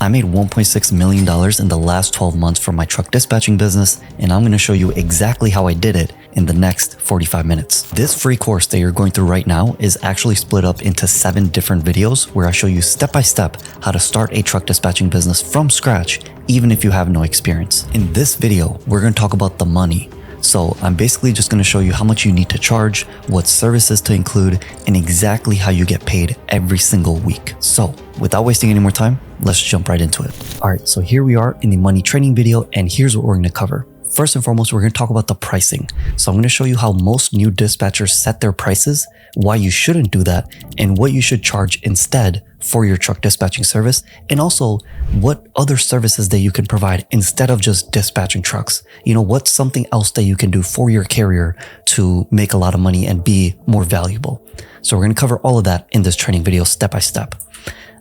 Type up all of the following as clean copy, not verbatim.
I made $1.6 million in the last 12 months from my truck dispatching business, and I'm going to show you exactly how I did it in the next 45 minutes. This free course that you're going through right now is actually split up into 7 different videos where I show you step by step how to start a truck dispatching business from scratch, even if you have no experience. In this video, we're going to talk about the money. So I'm basically just going to show you how much you need to charge, what services to include, and exactly how you get paid every single week. So without wasting any more time, let's jump right into it. All right, so here we are in the money training video, and here's what we're going to cover. First and foremost, we're going to talk about the pricing. So I'm going to show you how most new dispatchers set their prices, why you shouldn't do that, and what you should charge instead for your truck dispatching service, and also what other services that you can provide instead of just dispatching trucks. You know, what's something else that you can do for your carrier to make a lot of money and be more valuable. So we're going to cover all of that in this training video step by step.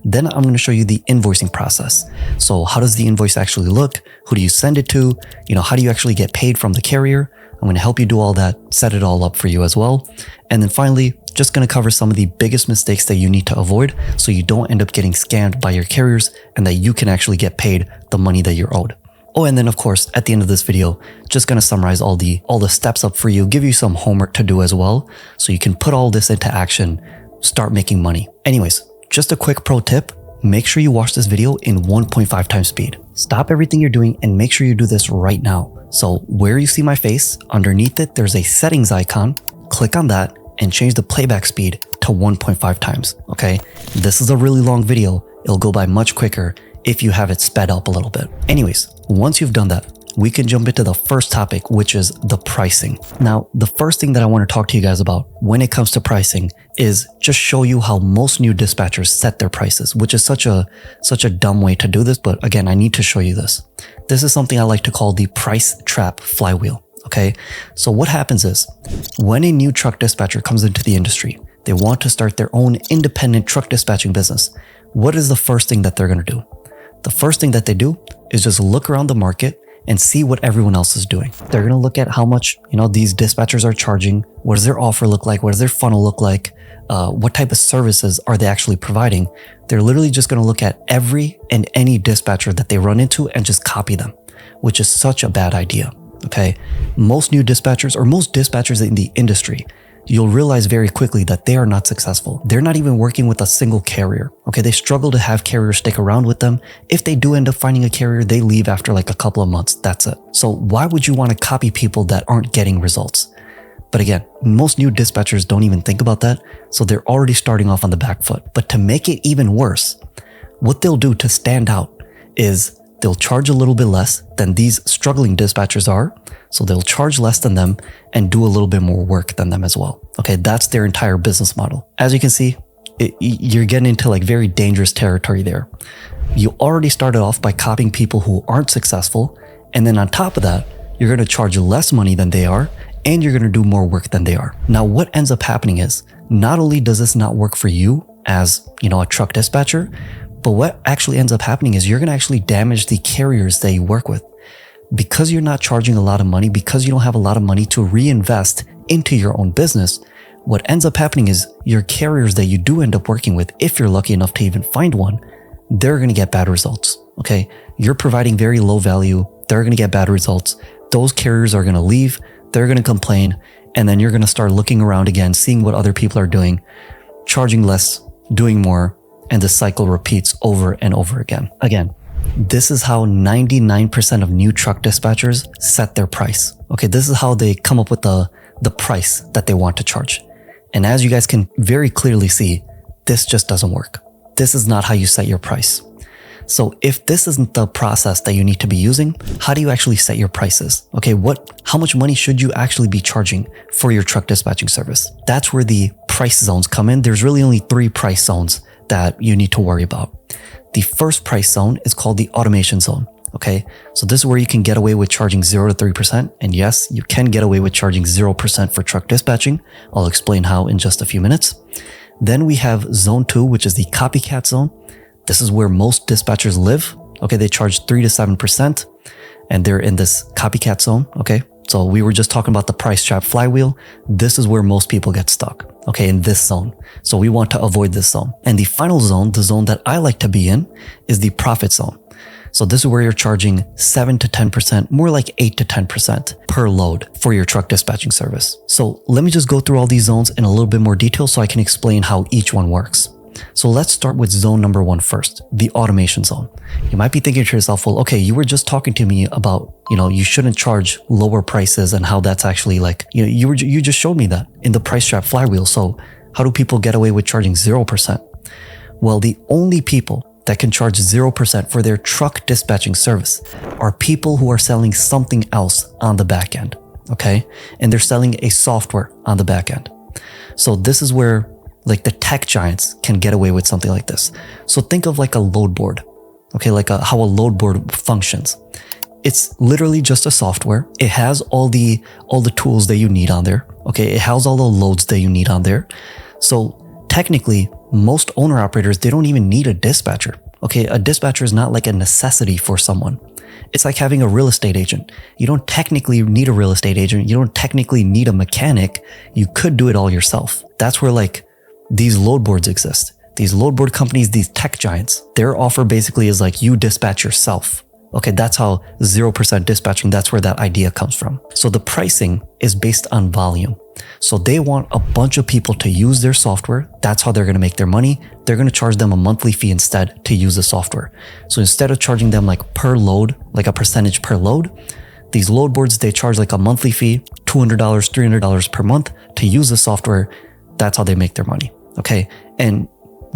Then I'm going to show you the invoicing process. So how does the invoice actually look? Who do you send it to? You know, how do you actually get paid from the carrier? I'm going to help you do all that, set it all up for you as well. And then finally, just going to cover some of the biggest mistakes that you need to avoid so you don't end up getting scammed by your carriers and that you can actually get paid the money that you're owed. Oh, and then of course, at the end of this video, just going to summarize all the steps up for you, give you some homework to do as well, so you can put all this into action, start making money. Anyways, just a quick pro tip, make sure you watch this video in 1.5 times speed. Stop everything you're doing and make sure you do this right now. So where you see my face, underneath it, there's a settings icon. Click on that and change the playback speed to 1.5 times, okay? This is a really long video. It'll go by much quicker if you have it sped up a little bit. Anyways, once you've done that, we can jump into the first topic, which is the pricing. Now, the first thing that I want to talk to you guys about when it comes to pricing is just show you how most new dispatchers set their prices, which is such a dumb way to do this. But again, I need to show you this. This is something I like to call the price trap flywheel. Okay. So what happens is when a new truck dispatcher comes into the industry, they want to start their own independent truck dispatching business. What is the first thing that they're going to do? The first thing that they do is just look around the market and see what everyone else is doing. They're going to look at how much, these dispatchers are charging. What does their offer look like? What does their funnel look like? What type of services are they actually providing? They're literally just going to look at every and any dispatcher that they run into and just copy them, which is such a bad idea. Okay. Most new dispatchers or most dispatchers in the industry, you'll realize very quickly that they are not successful. They're not even working with a single carrier. Okay. They struggle to have carriers stick around with them. If they do end up finding a carrier, they leave after like a couple of months. That's it. So why would you want to copy people that aren't getting results? But again, most new dispatchers don't even think about that. So they're already starting off on the back foot. But to make it even worse, what they'll do to stand out is they'll charge a little bit less than these struggling dispatchers are. So they'll charge less than them and do a little bit more work than them as well. Okay, that's their entire business model. As you can see, you're getting into like very dangerous territory there. You already started off by copying people who aren't successful. And then on top of that, you're going to charge less money than they are, and you're going to do more work than they are. Now, what ends up happening is not only does this not work for you as, a truck dispatcher, but what actually ends up happening is you're going to actually damage the carriers that you work with. Because you're not charging a lot of money, because you don't have a lot of money to reinvest into your own business, what ends up happening is your carriers that you do end up working with, if you're lucky enough to even find one, they're going to get bad results. Okay. You're providing very low value. They're going to get bad results. Those carriers are going to leave. They're going to complain. And then you're going to start looking around again, seeing what other people are doing, charging less, doing more. And the cycle repeats over and over again. Again, this is how 99% of new truck dispatchers set their price. Okay, this is how they come up with the price that they want to charge. And as you guys can very clearly see, this just doesn't work. This is not how you set your price. So if this isn't the process that you need to be using, how do you actually set your prices? Okay, how much money should you actually be charging for your truck dispatching service? That's where the price zones come in. There's really only 3 price zones that you need to worry about. The first price zone is called the automation zone. Okay. So this is where you can get away with charging 0 to 3%. And yes, you can get away with charging 0% for truck dispatching. I'll explain how in just a few minutes. Then we have zone 2, which is the copycat zone. This is where most dispatchers live. Okay. They charge 3 to 7% and they're in this copycat zone. Okay. So we were just talking about the price trap flywheel. This is where most people get stuck, okay, in this zone. So we want to avoid this zone. And the final zone, the zone that I like to be in, is the profit zone. So this is where you're charging 7 to 10%, more like 8 to 10% per load for your truck dispatching service. So let me just go through all these zones in a little bit more detail so I can explain how each one works. So let's start with zone number 1 first, the automation zone. You might be thinking to yourself, well, okay, you were just talking to me about, you shouldn't charge lower prices and how that's actually like, you just showed me that in the price trap flywheel. So how do people get away with charging 0%? Well, the only people that can charge 0% for their truck dispatching service are people who are selling something else on the back end, okay? And they're selling a software on the back end. So this is where like the tech giants can get away with something like this. So think of like a load board, okay? Like how a load board functions. It's literally just a software. It has all the tools that you need on there, okay? It has all the loads that you need on there. So technically, most owner operators, they don't even need a dispatcher. Okay, a dispatcher is not like a necessity for someone. It's like having a real estate agent. You don't technically need a real estate agent. You don't technically need a mechanic. You could do it all yourself. That's where like these load boards exist. These load board companies, these tech giants, their offer basically is like you dispatch yourself. Okay, that's how 0% dispatching, that's where that idea comes from. So the pricing is based on volume. So they want a bunch of people to use their software. That's how they're going to make their money. They're going to charge them a monthly fee instead to use the software. So instead of charging them like per load, like a percentage per load, these load boards, they charge like a monthly fee, $200, $300 per month to use the software. That's how they make their money. Okay. And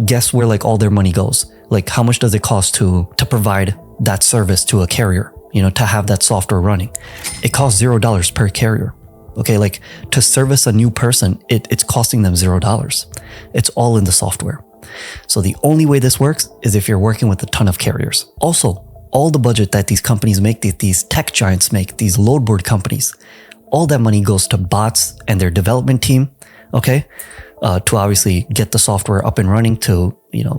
guess where like all their money goes? Like how much does it cost to provide that service to a carrier, to have that software running? It costs $0 per carrier. Okay, like to service a new person, it's costing them $0. It's all in the software. So the only way this works is if you're working with a ton of carriers. Also, all the budget that these companies make, these tech giants make, these load board companies, all that money goes to bots and their development team, okay, to obviously get the software up and running, to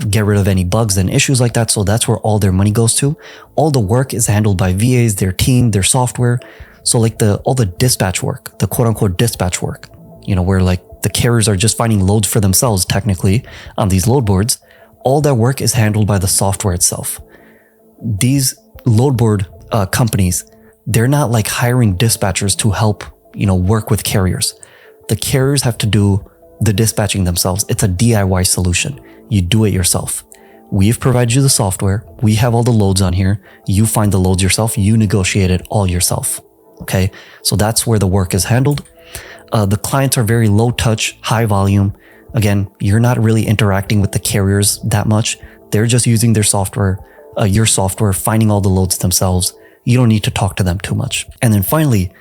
get rid of any bugs and issues like that. So that's where all their money goes to. All the work is handled by VAs, their team, their software. So like all the dispatch work, the quote unquote dispatch work, where like the carriers are just finding loads for themselves technically on these load boards, all that work is handled by the software itself. These load board companies, they're not like hiring dispatchers to help, work with carriers. The carriers have to do the dispatching themselves. It's a DIY solution. You do it yourself. We've provided you the software. We have all the loads on here. You find the loads yourself. You negotiate it all yourself. Okay, so that's where the work is handled. The clients are very low touch, high volume. Again, you're not really interacting with the carriers that much. They're just using their software, your software, finding all the loads themselves. You don't need to talk to them too much. And then finally,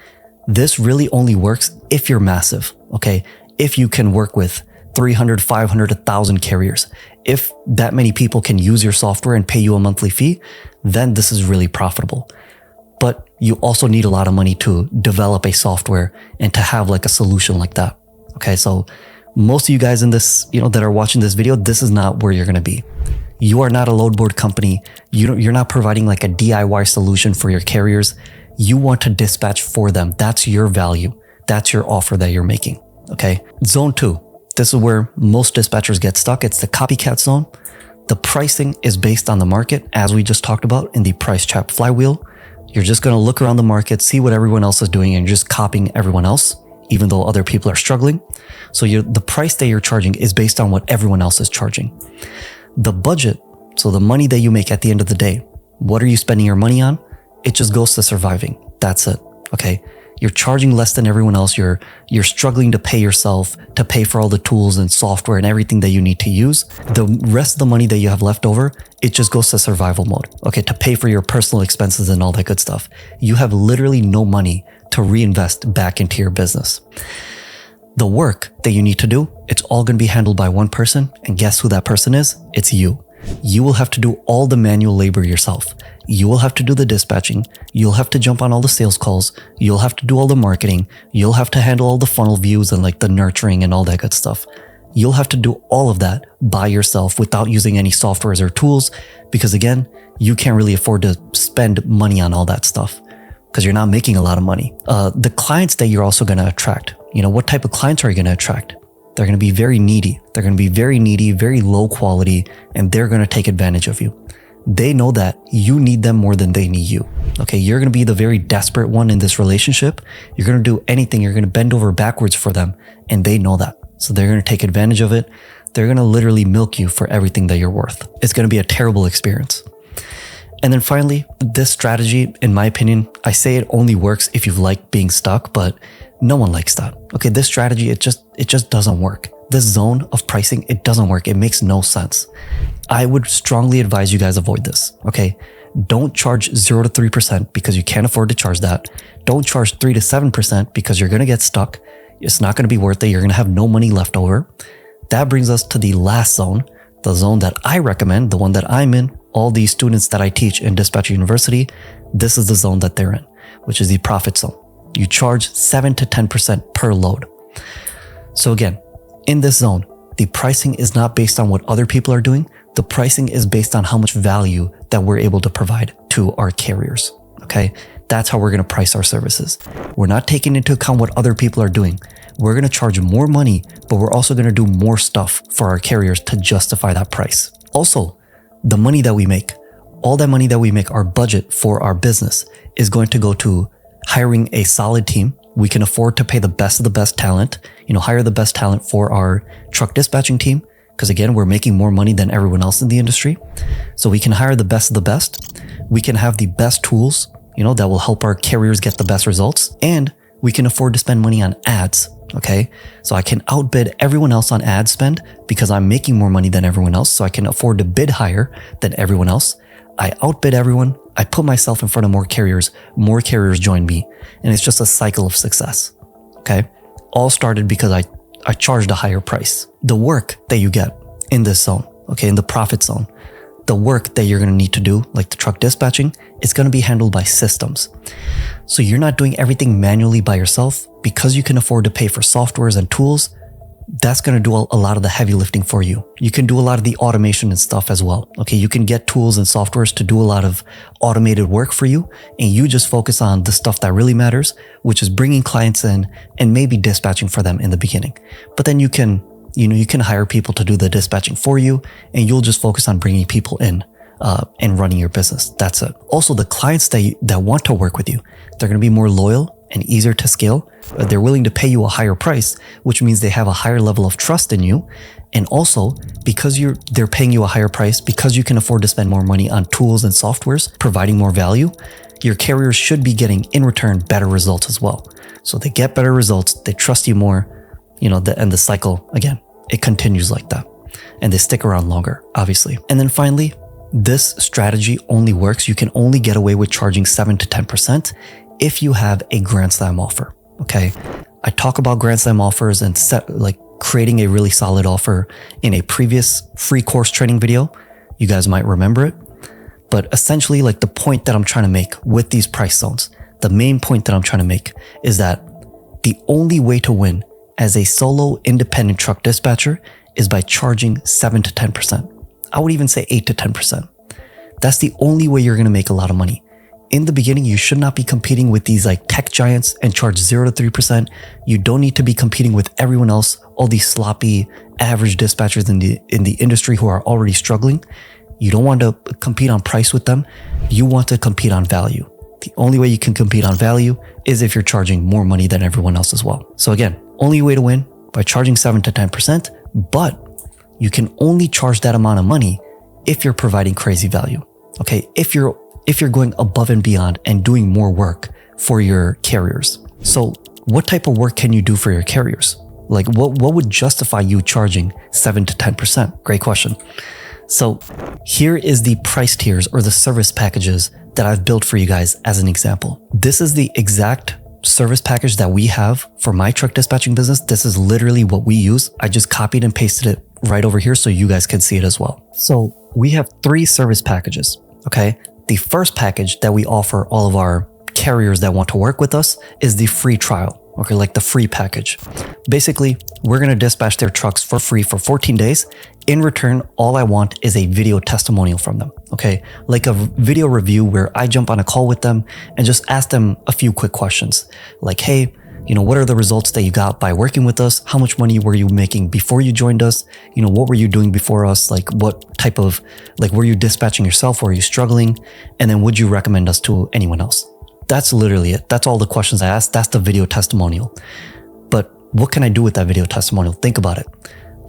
this really only works if you're massive. Okay, if you can work with 300, 500, 1,000 carriers. If that many people can use your software and pay you a monthly fee, then this is really profitable. But you also need a lot of money to develop a software and to have like a solution like that. Okay, so most of you guys in this, that are watching this video, this is not where you're going to be. You are not a load board company. You're not providing like a DIY solution for your carriers. You want to dispatch for them. That's your value. That's your offer that you're making. Okay, zone 2. This is where most dispatchers get stuck. It's the copycat zone. The pricing is based on the market, as we just talked about in the price trap flywheel. You're just going to look around the market, see what everyone else is doing, and you're just copying everyone else, even though other people are struggling. So the price that you're charging is based on what everyone else is charging. The budget, so the money that you make at the end of the day, what are you spending your money on? It just goes to surviving. That's it. Okay. You're charging less than everyone else. You're struggling to pay yourself, to pay for all the tools and software and everything that you need to use. The rest of the money that you have left over, it just goes to survival mode. Okay, to pay for your personal expenses and all that good stuff. You have literally no money to reinvest back into your business. The work that you need to do, it's all going to be handled by one person. And guess who that person is? It's you. You will have to do all the manual labor yourself. You will have to do the dispatching. You'll have to jump on all the sales calls. You'll have to do all the marketing. You'll have to handle all the funnel views and like the nurturing and all that good stuff. You'll have to do all of that by yourself without using any softwares or tools, because again, you can't really afford to spend money on all that stuff. because you're not making a lot of money. The clients that you're also going to attract, what type of clients are you going to attract? They're going to be very needy. They're going to be very needy, very low quality, and they're going to take advantage of you. They know that you need them more than they need you. Okay, you're going to be the very desperate one in this relationship. You're going to do anything. You're going to bend over backwards for them, and they know that. So they're going to take advantage of it. They're going to literally milk you for everything that you're worth. It's going to be a terrible experience. And then finally, this strategy, in my opinion, I say it only works if you like being stuck, but no one likes that. Okay, this strategy, it just doesn't work. This zone of pricing, it doesn't work. It makes no sense. I would strongly advise you guys avoid this. Okay, don't charge 0 to 3% because you can't afford to charge that. Don't charge 3 to 7% because you're going to get stuck. It's not going to be worth it. You're going to have no money left over. That brings us to the last zone, the zone that I recommend, the one that I'm in. All these students that I teach in Dispatcher University, this is the zone that they're in, which is the profit zone. You charge 7 to 10% per load. So again, in this zone, the pricing is not based on what other people are doing. The pricing is based on how much value that we're able to provide to our carriers. Okay, that's how we're going to price our services. We're not taking into account what other people are doing. We're going to charge more money, but we're also going to do more stuff for our carriers to justify that price. Also, the money that we make, all that money that we make, our budget for our business is going to go to hiring a solid team. We can afford to pay the best of the best talent, hire the best talent for our truck dispatching team. Because again, we're making more money than everyone else in the industry. So we can hire the best of the best. We can have the best tools, that will help our carriers get the best results. And we can afford to spend money on ads. Okay. So I can outbid everyone else on ad spend because I'm making more money than everyone else. So I can afford to bid higher than everyone else. I outbid everyone. I put myself in front of more carriers join me. And it's just a cycle of success. Okay. All started because I charged a higher price. The work that you get in this zone, okay, in the profit zone, the work that you're going to need to do, like the truck dispatching, is going to be handled by systems. So you're not doing everything manually by yourself because you can afford to pay for softwares and tools. That's going to do a lot of the heavy lifting for you. You can do a lot of the automation and stuff as well. Okay, you can get tools and softwares to do a lot of automated work for you, and you just focus on the stuff that really matters, which is bringing clients in and maybe dispatching for them in the beginning. But then you can hire people to do the dispatching for you, and you'll just focus on bringing people in and running your business. That's it. Also, the clients that want to work with you, they're going to be more loyal and easier to scale. They're willing to pay you a higher price, which means they have a higher level of trust in you. And also, because they're paying you a higher price, because you can afford to spend more money on tools and softwares, providing more value, your carriers should be getting, in return, better results as well. So they get better results, they trust you more, and the cycle, again, it continues like that. And they stick around longer, obviously. And then finally, this strategy only works. You can only get away with charging 7 to 10% if you have a Grand Slam offer. Okay, I talk about Grand Slam offers and creating a really solid offer in a previous free course training video. You guys might remember it. But essentially, the point that I'm trying to make with these price zones, the main point that I'm trying to make is that the only way to win as a solo independent truck dispatcher is by charging 7 to 10%. I would even say 8 to 10%. That's the only way you're going to make a lot of money. In the beginning, you should not be competing with these tech giants and charge 0 to 3%. You don't need to be competing with everyone else, all these sloppy average dispatchers in the industry who are already struggling. You don't want to compete on price with them. You want to compete on value. The only way you can compete on value is if you're charging more money than everyone else as well. So again, only way to win by charging 7 to 10%, but you can only charge that amount of money if you're providing crazy value. Okay, if you're going above and beyond and doing more work for your carriers. So what type of work can you do for your carriers? What would justify you charging 7 to 10%? Great question. So here is the price tiers or the service packages that I've built for you guys as an example. This is the exact service package that we have for my truck dispatching business. This is literally what we use. I just copied and pasted it right over here so you guys can see it as well. So we have 3 service packages. Okay. The first package that we offer all of our carriers that want to work with us is the free trial. okay, like the free package. Basically, we're going to dispatch their trucks for free for 14 days. In return, all I want is a video testimonial from them, okay? Like a video review where I jump on a call with them and just ask them a few quick questions. Like, hey, what are the results that you got by working with us? How much money were you making before you joined us? What were you doing before us? Like what type of, were you dispatching yourself? Were you struggling? And then would you recommend us to anyone else? That's literally it. That's all the questions I asked. That's the video testimonial. But what can I do with that video testimonial? Think about it.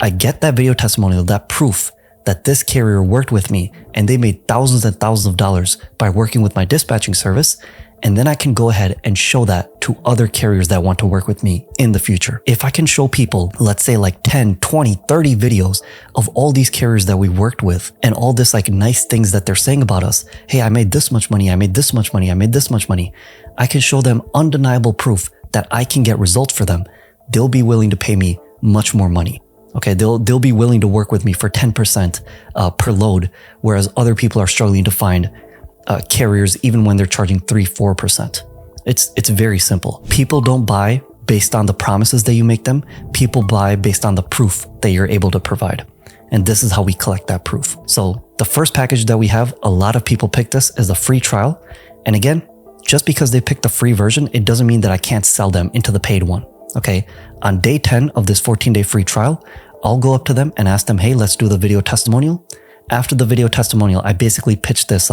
I get that video testimonial, that proof that this carrier worked with me and they made thousands and thousands of dollars by working with my dispatching service. And then I can go ahead and show that to other carriers that want to work with me in the future. If I can show people, let's say 10, 20, 30 videos of all these carriers that we worked with and all this nice things that they're saying about us. Hey, I made this much money. I made this much money. I made this much money. I can show them undeniable proof that I can get results for them. They'll be willing to pay me much more money. Okay, they'll be willing to work with me for 10% per load, whereas other people are struggling to find carriers even when they're charging 3-4%. It's very simple. People don't buy based on the promises that you make them. People buy based on the proof that you're able to provide. And this is how we collect that proof. So the first package that we have, a lot of people pick this as a free trial. And again, just because they pick the free version, it doesn't mean that I can't sell them into the paid one. Okay. On day 10 of this 14-day free trial, I'll go up to them and ask them, hey, let's do the video testimonial. After the video testimonial, I basically pitch this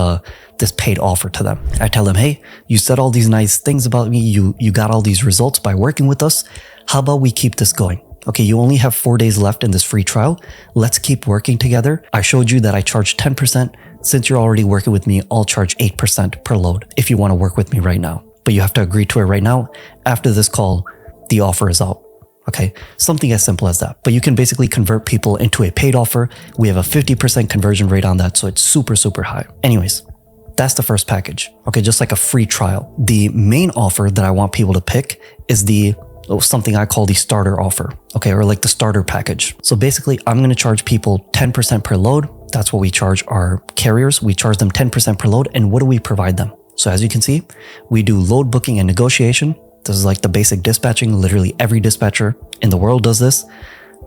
paid offer to them. I tell them, hey, you said all these nice things about me. You got all these results by working with us. How about we keep this going? Okay, you only have 4 days left in this free trial. Let's keep working together. I showed you that I charge 10%. Since you're already working with me, I'll charge 8% per load if you want to work with me right now. But you have to agree to it right now. After this call, the offer is out. Okay, something as simple as that. But you can basically convert people into a paid offer. We have a 50% conversion rate on that, so it's super, super high. Anyways, that's the first package. Okay, just like a free trial. The main offer that I want people to pick is something I call the starter offer. Okay, or the starter package. So basically, I'm going to charge people 10% per load. That's what we charge our carriers. We charge them 10% per load. And what do we provide them? So as you can see, we do load booking and negotiation. This is the basic dispatching. Literally every dispatcher in the world does this.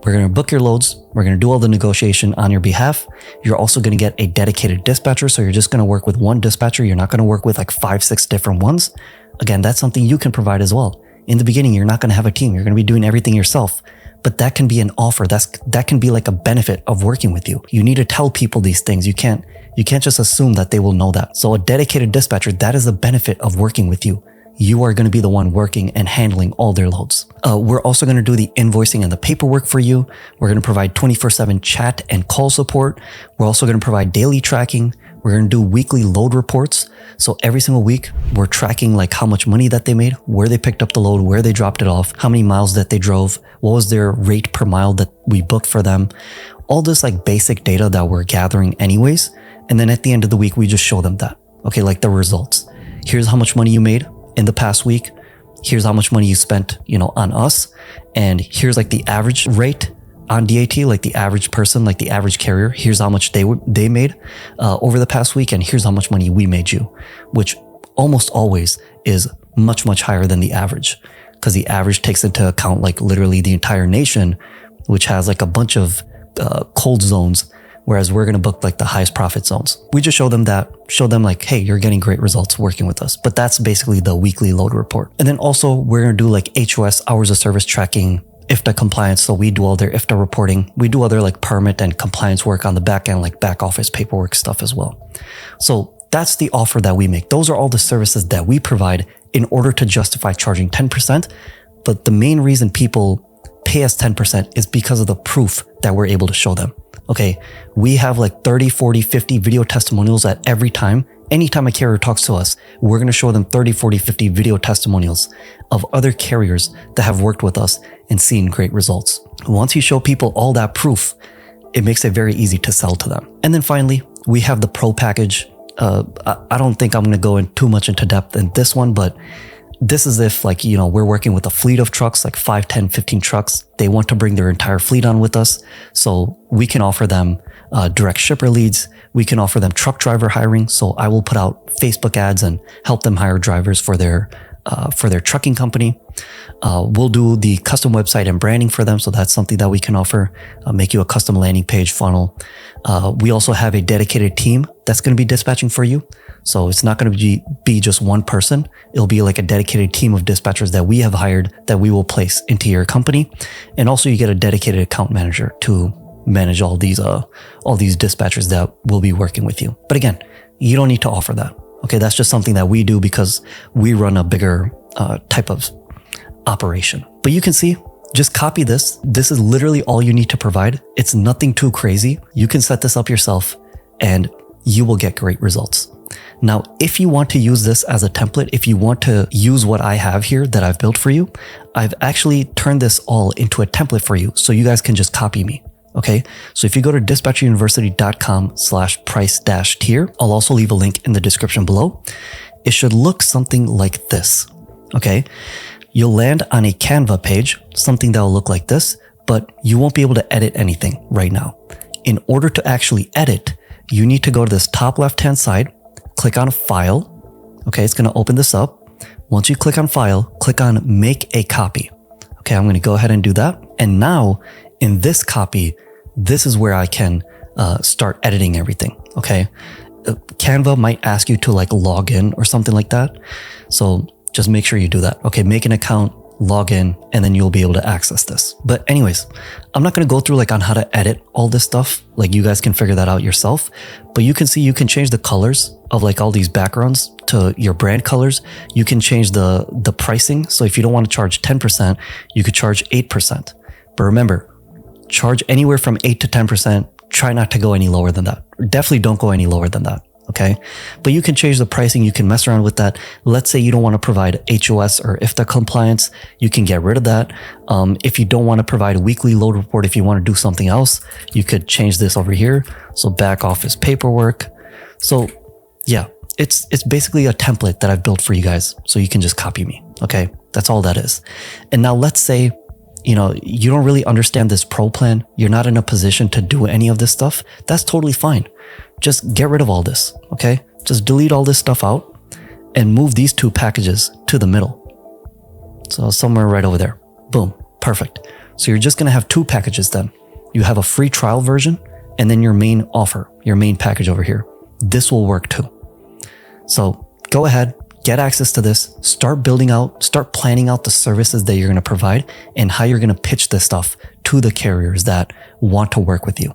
We're going to book your loads. We're going to do all the negotiation on your behalf. You're also going to get a dedicated dispatcher. So you're just going to work with one dispatcher. You're not going to work with 5-6 different ones. Again, that's something you can provide as well. In the beginning, you're not going to have a team. You're going to be doing everything yourself. But that can be an offer. That can be a benefit of working with you. You need to tell people these things. You can't just assume that they will know that. So a dedicated dispatcher, that is the benefit of working with you. You are going to be the one working and handling all their loads. We're also going to do the invoicing and the paperwork for you. We're going to provide 24/7 chat and call support. We're also going to provide daily tracking. We're going to do weekly load reports. So every single week, we're tracking how much money that they made, where they picked up the load, where they dropped it off, how many miles that they drove, what was their rate per mile that we booked for them. All this basic data that we're gathering anyways. And then at the end of the week, we just show them that. Okay, the results. Here's how much money you made in the past week. Here's how much money you spent, on us. And here's the average rate on DAT, the average person, the average carrier. Here's how much they made over the past week. And here's how much money we made you, which almost always is much, much higher than the average, because the average takes into account literally the entire nation, which has a bunch of cold zones, whereas we're going to book the highest profit zones. We just show them hey, you're getting great results working with us. But that's basically the weekly load report. And then also we're going to do HOS, hours of service tracking, IFTA compliance. So we do all their IFTA reporting. We do other permit and compliance work on the back end, back office paperwork stuff as well. So that's the offer that we make. Those are all the services that we provide in order to justify charging 10%. But the main reason people pay us 10% is because of the proof that we're able to show them. Okay, we have 30, 40, 50 video testimonials at every time. Anytime a carrier talks to us, we're going to show them 30, 40, 50 video testimonials of other carriers that have worked with us and seen great results. Once you show people all that proof, it makes it very easy to sell to them. And then finally, we have the pro package. I don't think I'm going to go in too much into depth in this one, but this is if we're working with a fleet of trucks, 5, 10, 15 trucks. They want to bring their entire fleet on with us. So we can offer them direct shipper leads. We can offer them truck driver hiring. So I will put out Facebook ads and help them hire drivers for their for their trucking company. We'll do the custom website and branding for them. So that's something that we can offer, make you a custom landing page funnel. We also have a dedicated team that's going to be dispatching for you. So it's not going to be just one person. It'll be like a dedicated team of dispatchers that we have hired that we will place into your company. And also you get a dedicated account manager to manage all these dispatchers that will be working with you. But again, you don't need to offer that. Okay. That's just something that we do because we run a bigger type of operation. But you can see, just copy this. This is literally all you need to provide. It's nothing too crazy. You can set this up yourself and you will get great results. Now, if you want to use this as a template, if you want to use what I have here that I've built for you, I've actually turned this all into a template for you. So you guys can just copy me. Okay. So if you go to dispatcheruniversity.com/price-tier, I'll also leave a link in the description below. It should look something like this. Okay. You'll land on a Canva page, something that will look like this, but you won't be able to edit anything right now. In order to actually edit, you need to go to this top left-hand side, click on File. Okay, it's going to open this up. Once you click on File, click on Make a Copy. Okay, I'm going to go ahead and do that. And now in this copy, this is where I can start editing everything. Okay, Canva might ask you to like log in or something like that. So just make sure you do that. Okay, make an account, log in, and then you'll be able to access this. But anyways, I'm not going to go through like on how to edit all this stuff. Like you guys can figure that out yourself, but you can see you can change the colors of like all these backgrounds to your brand colors. You can change the pricing. So if you don't want to charge 10%, you could charge 8%. But remember, charge anywhere from 8 to 10%. Try not to go any lower than that. Definitely don't go any lower than that. Okay. But you can change the pricing. You can mess around with that. Let's say you don't want to provide HOS or IFTA compliance. You can get rid of that. If you don't want to provide a weekly load report, if you want to do something else, you could change this over here. So back office paperwork. So yeah, it's basically a template that I've built for you guys. So you can just copy me. Okay. That's all that is. And now let's say, you don't really understand this pro plan. You're not in a position to do any of this stuff. That's totally fine. Just get rid of all this, okay? Just delete all this stuff out and move these two packages to the middle. So somewhere right over there. Boom, perfect. So you're just gonna have two packages then. You have a free trial version and then your main offer, your main package over here. This will work too. So go ahead, get access to this, start planning out the services that you're gonna provide and how you're gonna pitch this stuff to the carriers that want to work with you.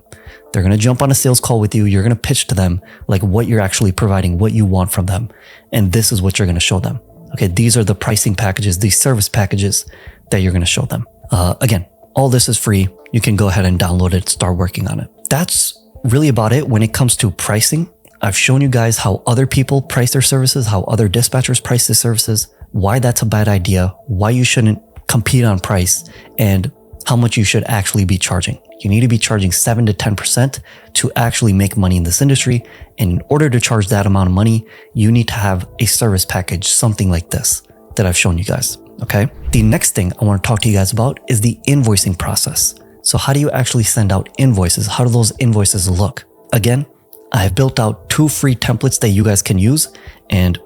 They're going to jump on a sales call with you. You're going to pitch to them like what you're actually providing, what you want from them. And this is what you're going to show them. Okay. These are the pricing packages, these service packages that you're going to show them. Again, all this is free. You can go ahead and download it, start working on it. That's really about it when it comes to pricing. I've shown you guys how other people price their services, how other dispatchers price their services, why that's a bad idea, why you shouldn't compete on price, and how much you should actually be charging. You need to be charging 7 to 10% to actually make money in this industry. And in order to charge that amount of money, you need to have a service package, something like this that I've shown you guys. Okay. The next thing I want to talk to you guys about is the invoicing process. So how do you actually send out invoices? How do those invoices look? Again, I've built out 2 free templates that you guys can use. And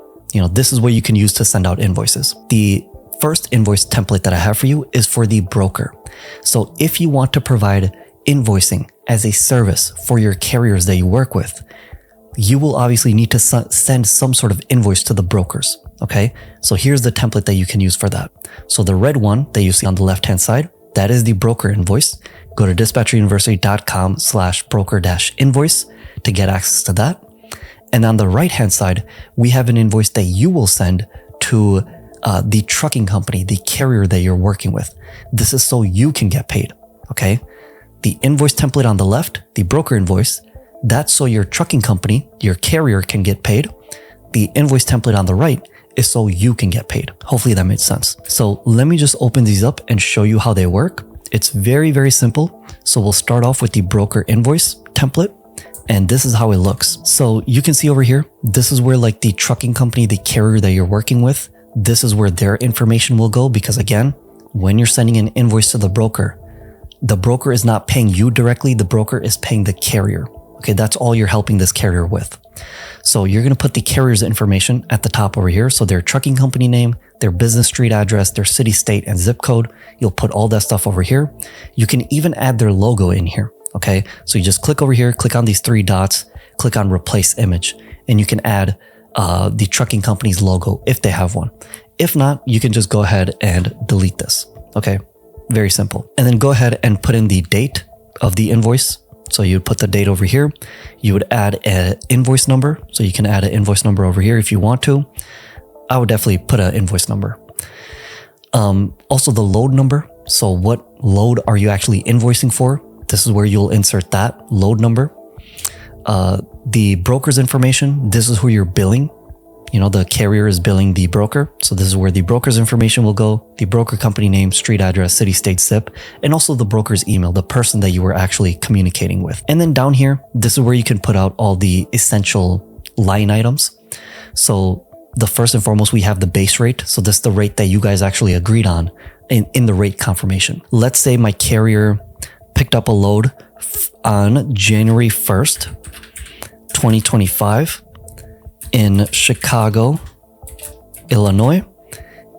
this is what you can use to send out invoices. The first invoice template that I have for you is for the broker. So if you want to provide invoicing as a service for your carriers that you work with, you will obviously need to send some sort of invoice to the brokers. Okay. So here's the template that you can use for that. So the red one that you see on the left-hand side, that is the broker invoice. Go to dispatcheruniversity.com/broker-invoice to get access to that. And on the right-hand side, we have an invoice that you will send to the trucking company, the carrier that you're working with. This is so you can get paid. Okay. The invoice template on the left, the broker invoice, that's so your trucking company, your carrier can get paid. The invoice template on the right is so you can get paid. Hopefully that made sense. So let me just open these up and show you how they work. It's very, very simple. So we'll start off with the broker invoice template. And this is how it looks. So you can see over here, this is where like the trucking company, the carrier that you're working with, this is where their information will go. Because again, when you're sending an invoice to the broker is not paying you directly. The broker is paying the carrier. Okay. That's all you're helping this carrier with. So you're going to put the carrier's information at the top over here. So their trucking company name, their business street address, their city, state, and zip code. You'll put all that stuff over here. You can even add their logo in here. Okay, so you just click over here, click on these three dots, click on replace image, and you can add the trucking company's logo if they have one. If not, you can just go ahead and delete this. Okay, very simple. And then go ahead and put in the date of the invoice. So you would put the date over here. You would add an invoice number. So you can add an invoice number over here if you want to. I would definitely put an invoice number. Also the load number. So what load are you actually invoicing for? This is where you'll insert that load number. The broker's information. This is who you're billing. You know, the carrier is billing the broker. So this is where the broker's information will go, the broker company name, street address, city, state, zip, and also the broker's email, the person that you were actually communicating with. And then down here, this is where you can put out all the essential line items. So the first and foremost, we have the base rate. So this is the rate that you guys actually agreed on in the rate confirmation. Let's say my carrier picked up a load on January 1st, 2025. In Chicago, Illinois,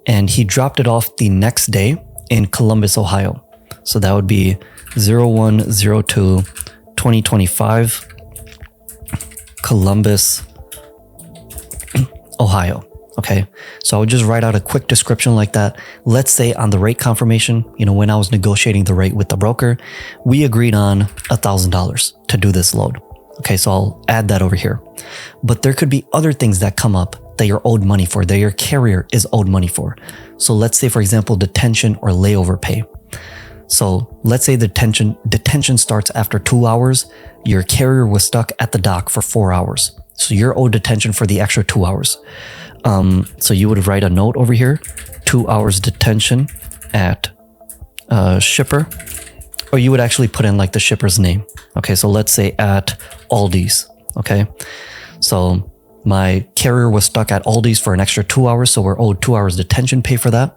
and he dropped it off the next day in Columbus, Ohio. So that would be 01/02/2025, Columbus, Ohio. Okay, so I would just write out a quick description like that. Let's say on the rate confirmation, you know, when I was negotiating the rate with the broker, we agreed on $1,000 to do this load. Okay, so I'll add that over here. But there could be other things that come up that you're owed money for, that your carrier is owed money for. So let's say, for example, detention or layover pay. So let's say detention starts after 2 hours. Your carrier was stuck at the dock for 4 hours. So you're owed detention for the extra 2 hours. So you would write a note over here, 2 hours detention at shipper. Or you would actually put in like the shipper's name. Okay, so let's say at Aldi's. Okay, so my carrier was stuck at Aldi's for an extra 2 hours, so we're owed 2 hours detention pay for that.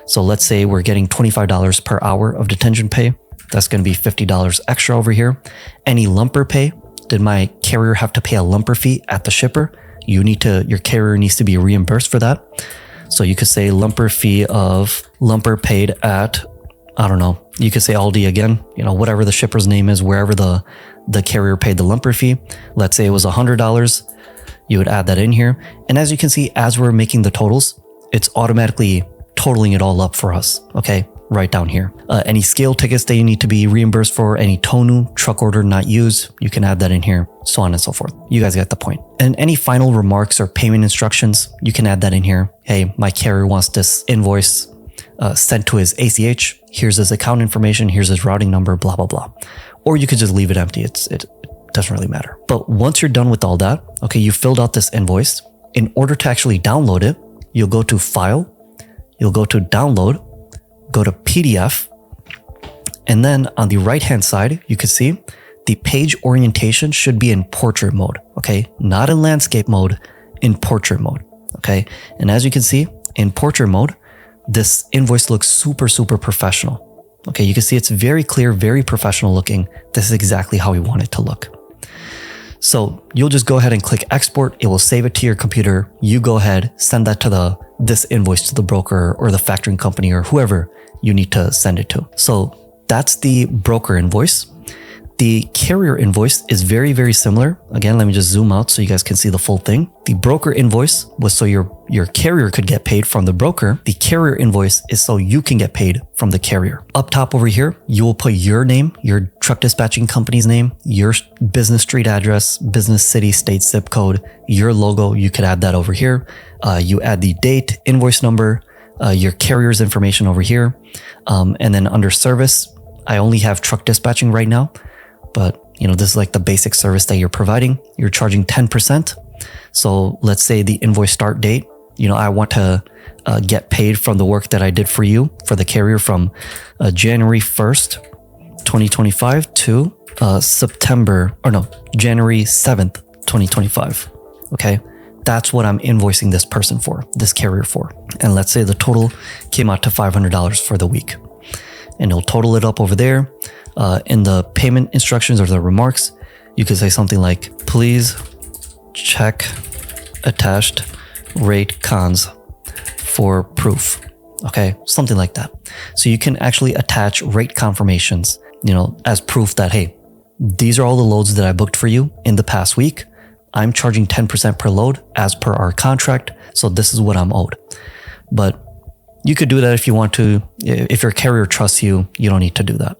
So let's say we're getting $25 per hour of detention pay. That's going to be $50 extra over here. Any lumper pay, did my carrier have to pay a lumper fee at the shipper? Your carrier needs to be reimbursed for that. So you could say lumper paid at, I don't know, you could say Aldi again, you know, whatever the shipper's name is, wherever the carrier paid the lumper fee. Let's say it was $100. You would add that in here. And as you can see, as we're making the totals, it's automatically totaling it all up for us. Okay, right down here. Any scale tickets that you need to be reimbursed for, any TONU, truck order not used, you can add that in here, so on and so forth. You guys get the point. And any final remarks or payment instructions, you can add that in here. Hey, my carrier wants this invoice sent to his ACH. Here's his account information. Here's his routing number, blah, blah, blah. Or you could just leave it empty. It doesn't really matter. But once you're done with all that, okay, you filled out this invoice. In order to actually download it, you'll go to File, you'll go to Download, go to PDF, and then on the right-hand side, you can see the page orientation should be in portrait mode, okay? Not in landscape mode, in portrait mode, okay? And as you can see, in portrait mode, this invoice looks super, super professional. Okay, you can see it's very clear, very professional looking. This is exactly how we want it to look. So you'll just go ahead and click export. It will save it to your computer. You go ahead, send that to this invoice to the broker or the factoring company or whoever you need to send it to. So that's the broker invoice. The carrier invoice is very, very similar. Again, let me just zoom out so you guys can see the full thing. The broker invoice was so your carrier could get paid from the broker. The carrier invoice is so you can get paid from the carrier. Up top over here, you will put your name, your truck dispatching company's name, your business street address, business city, state, zip code, your logo. You could add that over here. You add the date, invoice number, your carrier's information over here. And then under service, I only have truck dispatching right now. But, you know, this is like the basic service that you're providing. You're charging 10%. So let's say the invoice start date, you know, I want to get paid from the work that I did for you, for the carrier from January 1st, 2025 to January 7th, 2025. Okay. That's what I'm invoicing this person for, this carrier for. And let's say the total came out to $500 for the week. And it'll total it up over there. In the payment instructions or the remarks, you could say something like, please check attached rate cons for proof. Okay, something like that. So you can actually attach rate confirmations, as proof that, hey, these are all the loads that I booked for you in the past week. I'm charging 10% per load as per our contract. So this is what I'm owed. But you could do that if you want to. If your carrier trusts you, you don't need to do that.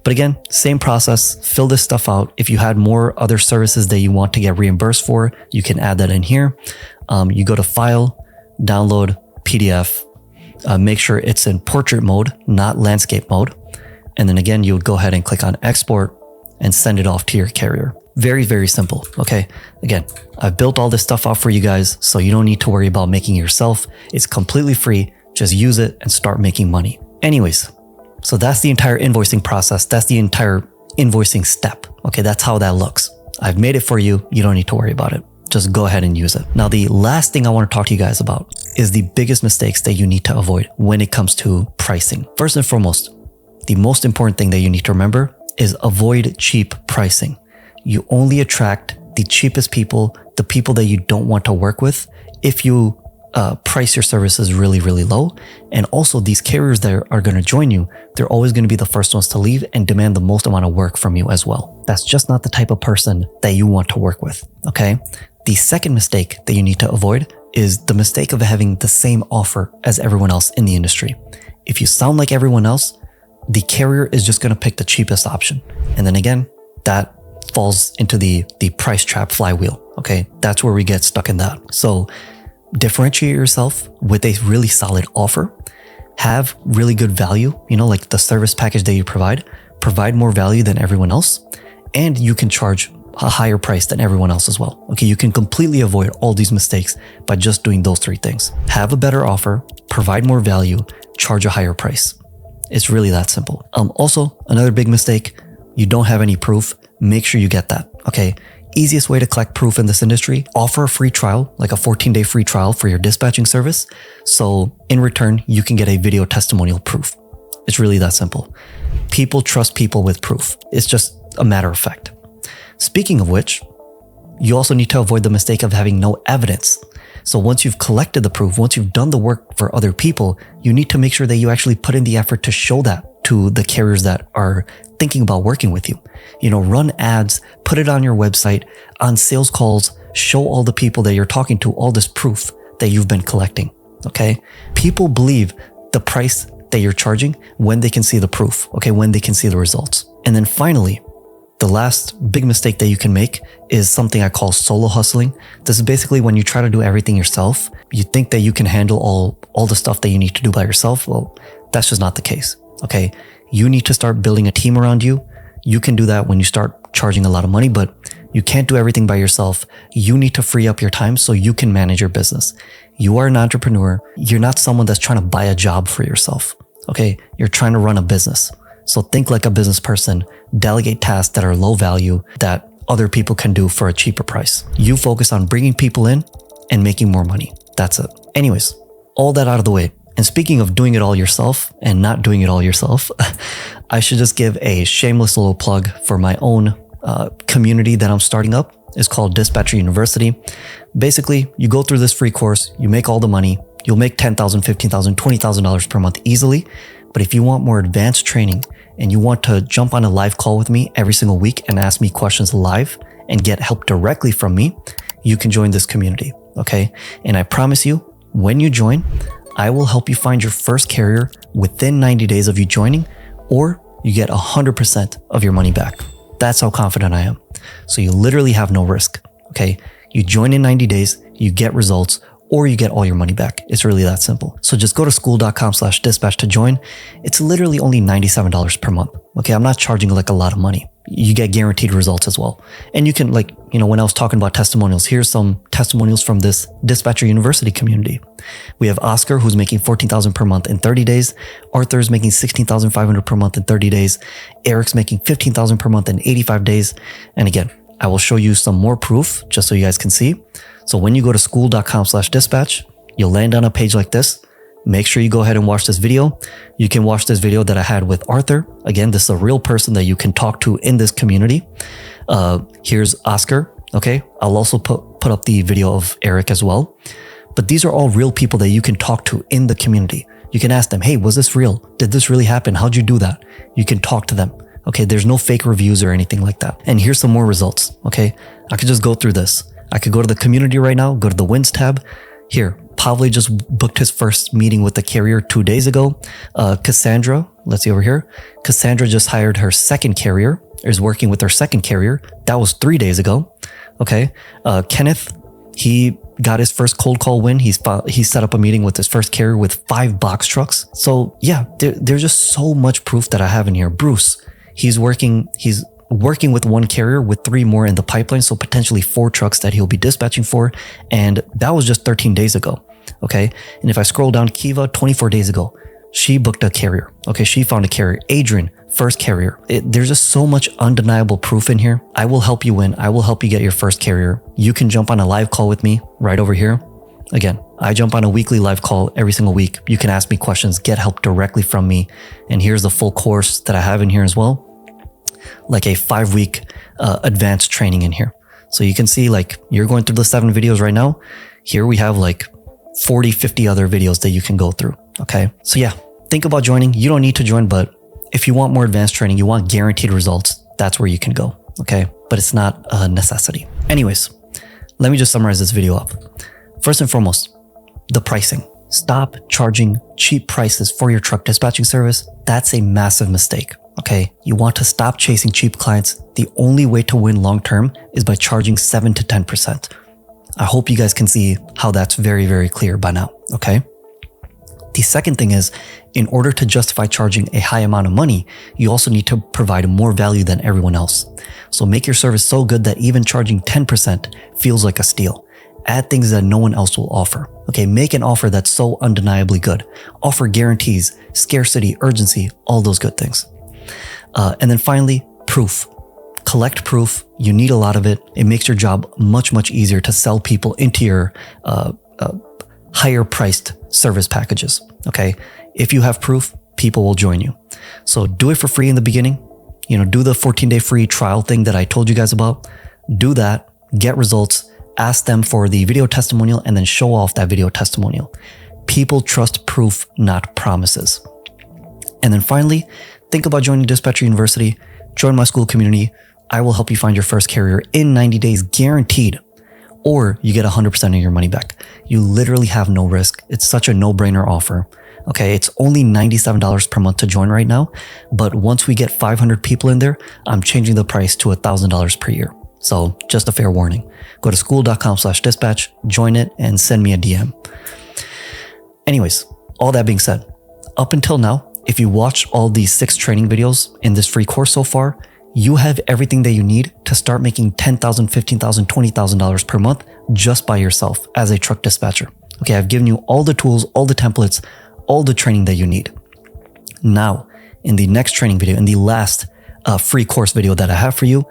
But again, same process, fill this stuff out. If you had more other services that you want to get reimbursed for, you can add that in here. You go to File, Download, PDF, make sure it's in portrait mode, not landscape mode. And then again, you would go ahead and click on Export and send it off to your carrier. Very, very simple. Okay. Again, I've built all this stuff out for you guys, so you don't need to worry about making it yourself. It's completely free. Just use it and start making money. Anyways, so that's the entire invoicing process. That's the entire invoicing step. Okay. That's how that looks. I've made it for you. You don't need to worry about it. Just go ahead and use it. Now, the last thing I want to talk to you guys about is the biggest mistakes that you need to avoid when it comes to pricing. First and foremost, the most important thing that you need to remember is avoid cheap pricing. You only attract the cheapest people, the people that you don't want to work with, if you price your services really, really low. And also, these carriers that are going to join you, they're always going to be the first ones to leave and demand the most amount of work from you as well. That's just not the type of person that you want to work with. Okay. The second mistake that you need to avoid is the mistake of having the same offer as everyone else in the industry. If you sound like everyone else, the carrier is just going to pick the cheapest option. And then again, that falls into the price trap flywheel. Okay. That's where we get stuck in that. So differentiate yourself with a really solid offer, have really good value, like the service package that you provide more value than everyone else. And you can charge a higher price than everyone else as well. Okay. You can completely avoid all these mistakes by just doing those three things. Have a better offer, provide more value, charge a higher price. It's really that simple. Also, another big mistake, you don't have any proof. Make sure you get that. Okay. Easiest way to collect proof in this industry, offer a free trial, like a 14-day free trial for your dispatching service. So in return, you can get a video testimonial proof. It's really that simple. People trust people with proof. It's just a matter of fact. Speaking of which, you also need to avoid the mistake of having no evidence. So once you've collected the proof, once you've done the work for other people, you need to make sure that you actually put in the effort to show that to the carriers that are thinking about working with you. Run ads, put it on your website, on sales calls, show all the people that you're talking to all this proof that you've been collecting. Okay. People believe the price that you're charging when they can see the proof. Okay. When they can see the results. And then finally, the last big mistake that you can make is something I call solo hustling. This is basically when you try to do everything yourself. You think that you can handle all the stuff that you need to do by yourself. Well, that's just not the case. Okay. You need to start building a team around you. You can do that when you start charging a lot of money, but you can't do everything by yourself. You need to free up your time so you can manage your business. You are an entrepreneur. You're not someone that's trying to buy a job for yourself. Okay. You're trying to run a business. So think like a business person, delegate tasks that are low value that other people can do for a cheaper price. You focus on bringing people in and making more money. That's it. Anyways, all that out of the way. And speaking of doing it all yourself and not doing it all yourself, I should just give a shameless little plug for my own community that I'm starting up. It's called Dispatcher University. Basically, you go through this free course, you make all the money, you'll make $10,000, $15,000, $20,000 per month easily. But if you want more advanced training and you want to jump on a live call with me every single week and ask me questions live and get help directly from me, you can join this community. Okay. And I promise you, when you join, I will help you find your first carrier within 90 days of you joining, or you get 100% of your money back. That's how confident I am. So you literally have no risk. Okay. You join in 90 days, you get results, or you get all your money back. It's really that simple. So just go to school.com/dispatch to join. It's literally only $97 per month. Okay. I'm not charging like a lot of money. You get guaranteed results as well. And you can when I was talking about testimonials, here's some testimonials from this Dispatcher University community. We have Oscar, who's making $14,000 per month in 30 days. Arthur is making $16,500 per month in 30 days. Eric's making $15,000 per month in 85 days. And again, I will show you some more proof just so you guys can see. So when you go to school.com/dispatch, you'll land on a page like this. Make sure you go ahead and watch this video. You can watch this video that I had with Arthur. Again, this is a real person that you can talk to in this community. Here's Oscar. Okay. I'll also put up the video of Eric as well. But these are all real people that you can talk to in the community. You can ask them, hey, was this real? Did this really happen? How'd you do that? You can talk to them. Okay, there's no fake reviews or anything like that. And here's some more results. Okay, I could just go through this. I could go to the community right now, go to the wins tab. Here, Pavle just booked his first meeting with the carrier 2 days ago. Cassandra, let's see over here. Cassandra just hired her second carrier, is working with her second carrier. That was 3 days ago. Okay, Kenneth, he got his first cold call win. He set up a meeting with his first carrier with 5 box trucks. So yeah, there's just so much proof that I have in here. Bruce, he's working with 1 carrier with 3 more in the pipeline. So potentially 4 trucks that he'll be dispatching for. And that was just 13 days ago. Okay. And if I scroll down, Kiva, 24 days ago, she booked a carrier. Okay. She found a carrier. Adrian, first carrier. There's just so much undeniable proof in here. I will help you win. I will help you get your first carrier. You can jump on a live call with me right over here. Again, I jump on a weekly live call every single week. You can ask me questions, get help directly from me. And here's the full course that I have in here as well. Like a 5-week advanced training in here. So you can see, like, you're going through the 7 videos right now. Here we have like 40, 50 other videos that you can go through. Okay. So yeah, think about joining. You don't need to join, but if you want more advanced training, you want guaranteed results, that's where you can go. Okay. But it's not a necessity. Anyways, let me just summarize this video up. First and foremost, the pricing. Stop charging cheap prices for your truck dispatching service. That's a massive mistake. Okay, you want to stop chasing cheap clients. The only way to win long-term is by charging 7 to 10%. I hope you guys can see how that's very, very clear by now. Okay. The second thing is, in order to justify charging a high amount of money, you also need to provide more value than everyone else. So make your service so good that even charging 10% feels like a steal. Add things that no one else will offer. Okay, make an offer that's so undeniably good. Offer guarantees, scarcity, urgency, all those good things. And then finally, proof. Collect proof. You need a lot of it. It makes your job much, much easier to sell people into your higher priced service packages. Okay. If you have proof, people will join you. So do it for free in the beginning. You know, do the 14-day free trial thing that I told you guys about. Do that, get results, ask them for the video testimonial, and then show off that video testimonial. People trust proof, not promises. And then finally, think about joining Dispatcher University. Join my school community. I will help you find your first carrier in 90 days, guaranteed. Or you get 100% of your money back. You literally have no risk. It's such a no-brainer offer. Okay, it's only $97 per month to join right now. But once we get 500 people in there, I'm changing the price to $1,000 per year. So just a fair warning. Go to school.com/dispatch, join it, and send me a DM. Anyways, all that being said, up until now, if you watch all these 6 training videos in this free course so far, you have everything that you need to start making $10,000, $15,000, $20,000 per month just by yourself as a truck dispatcher. Okay, I've given you all the tools, all the templates, all the training that you need. Now, in the next training video, in the last free course video that I have for you,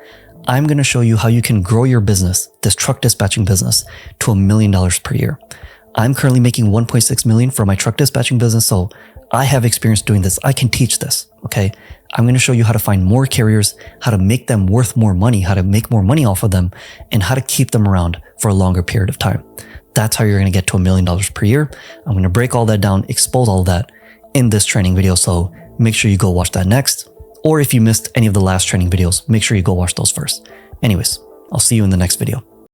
I'm going to show you how you can grow your business, this truck dispatching business, to $1 million per year. I'm currently making $1.6 million for my truck dispatching business, so I have experience doing this. I can teach this, okay? I'm going to show you how to find more carriers, how to make them worth more money, how to make more money off of them, and how to keep them around for a longer period of time. That's how you're going to get to $1 million per year. I'm going to break all that down, expose all that in this training video, so make sure you go watch that next. Or if you missed any of the last training videos, make sure you go watch those first. Anyways, I'll see you in the next video.